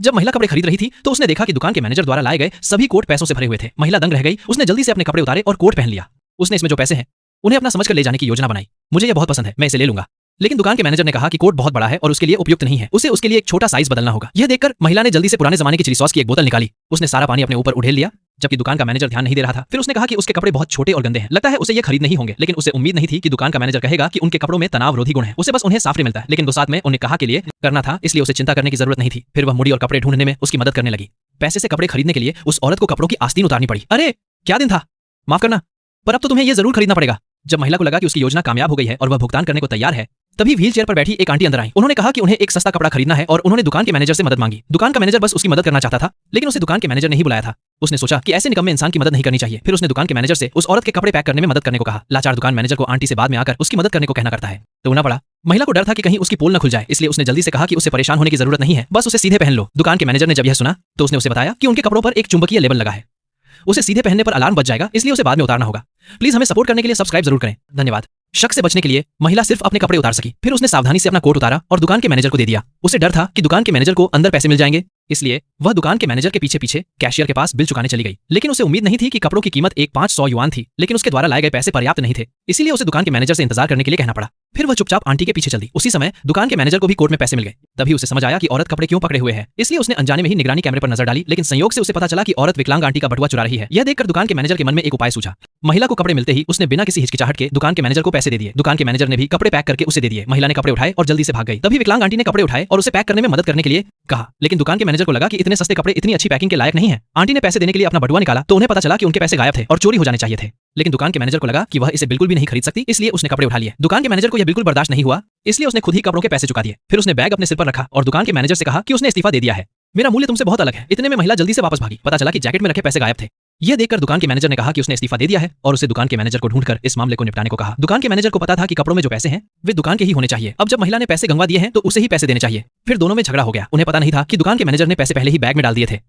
जब महिला कपड़े खरीद रही थी तो उसने देखा कि दुकान के मैनेजर द्वारा लाए गए सभी कोट पैसों से भरे हुए थे। महिला दंग रह गई। उसने जल्दी से अपने कपड़े उतारे और कोट पहन लिया। उसने इसमें जो पैसे हैं उन्हें अपना समझकर ले जाने की योजना बनाई। मुझे यह बहुत पसंद है, मैं इसे ले लूंगा। लेकिन दुकान के मैनेजर ने कहा कि कोट बहुत बड़ा है और उसके लिए उपयुक्त नहीं है, उसे उसके लिए एक छोटा साइज बदलना होगा। यह देखकर महिला ने जल्दी से पुराने जमाने की चिली सॉस की एक बोतल निकाली। उसने सारा पानी अपने ऊपर उड़ेल लिया, जबकि दुकान का मैनेजर ध्यान नहीं दे रहा था। फिर उसने कहा कि उसके कपड़े बहुत छोटे और गंदे हैं, लगता है उसे ये खरीद नहीं होंगे। लेकिन उसे उम्मीद नहीं थी कि दुकान का मैनेजर कहेगा कि उनके कपड़ों में तनाव रोधी गुण है, उसे बस उन्हें साफ मिलता है। लेकिन वो साथ में उन्हें कहा के लिए करना था, इसलिए उसे चिंता करने की जरूरत नहीं थी। फिर वह मुड़ी और कपड़े ढूंढने में उसकी मदद करने लगी। पैसे से कपड़े खरीदने के लिए उस औरत को कपड़ों की आस्तीन उतारनी पड़ी। अरे क्या दिन था, माफ करना, पर अब तो तुम्हें यह जरूर खरीदना पड़ेगा। जब महिला को लगा कि उसकी योजना कामयाब हो गई है और वह भुगतान करने को तैयार है, तभी व्हील चेयर पर बैठी एक आंटी अंदर आई। उन्होंने कहा कि उन्हें एक सस्ता कपड़ा खरीदना है और उन्होंने दुकान के मैनेजर से मदद मांगी। दुकान का मैनेजर बस उसकी मदद करना चाहता था, लेकिन उसे दुकान के मैनेजर ने ही बुलाया था। उसने सोचा कि ऐसे निकम्मे इंसान की मदद नहीं करनी चाहिए। फिर उसने दुकान के मैनेजर से उस औरत के कपड़े पैक करने में मदद करने को कहा। लाचार दुकान मैनेजर को आंटी से बाद में आकर उसकी मदद करने को कहना करता है, रोना पड़ा। महिला को डर था कि कहीं उसकी पोल न खुल जाए, इसलिए उसने जल्दी से कहा कि उसे परेशान होने की जरूरत नहीं है, बस उसे सीधे पहन लो। दुकान के मैनेजर ने जब यह सुना तो उसने उसे बताया कि उनके कपड़ों पर एक चुंबकीय लेबल लगा है, उसे सीधे पहनने पर अलार्म बज जाएगा, इसलिए उसे बाद में उतारना होगा। प्लीज हमें सपोर्ट करने के लिए सब्सक्राइब जरूर करें, धन्यवाद। शक से बचने के लिए महिला सिर्फ अपने कपड़े उतार सकी। फिर उसने सावधानी से अपना कोट उतारा और दुकान के मैनेजर को दे दिया। उसे डर था कि दुकान के मैनेजर को अंदर पैसे मिल जाएंगे, इसलिए वह दुकान के मैनेजर के पीछे पीछे कैशियर के पास बिल चुकाने चली गई। लेकिन उसे उम्मीद नहीं थी कि कपड़ों की कीमत एक 500 युआन थी, लेकिन उसके द्वारा लाए गए पैसे पर्याप्त नहीं थे, इसीलिए उसे दुकान के मैनेजर से इंतजार करने के लिए कहना पड़ा। फिर वह चुपचाप आंटी के पीछे चल दी। उसी समय दुकान के मैनेजर को भी कोर्ट में पैसे मिल गए। तभी उसे समझ आया कि औरत कपड़े क्यों पकड़े हुए है, इसलिए उसने अनजाने में ही निगरानी कैमरे पर नजर डाली। लेकिन संयोग से उसे पता चला कि औरत विकलांग आंटी का बटुआ चुरा रही है। यह देखकर दुकान के मैनेजर के मन में एक उपाय सूझा। महिला को कपड़े मिलते ही उसने बिना किसी हिचकिचाहट के दुकान के मैनेजर को पैसे दे दिए। दुकान के मैनेजर ने भी कपड़े पैक करके उसे दे दिए। महिला ने कपड़े उठाए और जल्दी से भाग गई। तभी विकलांग आंटी ने कपड़े उठाए और उसे पैक करने में मदद करने के लिए कहा। लेकिन दुकान के मैनेजर को लगा कि इतने सस्ते कपड़े इतनी अच्छी पैकिंग के लायक नहीं है। आंटी ने पैसे देने के लिए अपना बटुआ निकाला तो उन्हें पता चला कि उनके पैसे गायब थे और चोरी हो जाने चाहिए थे। लेकिन दुकान के मैनेजर को लगा कि वह इसे बिल्कुल भी नहीं खरीद सकती, इसलिए उसने कपड़े उठा लिए। दुकान के मैनेजर को यह बिल्कुल बर्दाश्त नहीं हुआ, इसलिए उसने खुद ही कपड़ों के पैसे चुका दिए। फिर उसने बैग अपने सिर पर रखा और दुकान के मैनेजर से कहा कि उसने इस्तीफा दे दिया है, मेरा मूल्य तुमसे बहुत अलग है। इतने में महिला जल्दी से वापस भागी। पता चला कि जैकेट में रखे पैसे गायब थे। यह देखकर दुकान के मैनेजर ने कहा कि उसने इस्तीफा दे दिया है और उसे दुकान के मैनेजर को ढूंढकर इस मामले को निपटाने को कहा। दुकान के मैनेजर को पता था कि कपड़ों में जो पैसे हैं वे दुकान के ही होने चाहिए। अब जब महिला ने पैसे गंवा दिए हैं तो उसे ही पैसे देने चाहिए। फिर दोनों में झगड़ा हो गया। उन्हें पता नहीं था कि दुकान के मैनेजर ने पैसे पहले ही बैग में डाल दिए थे।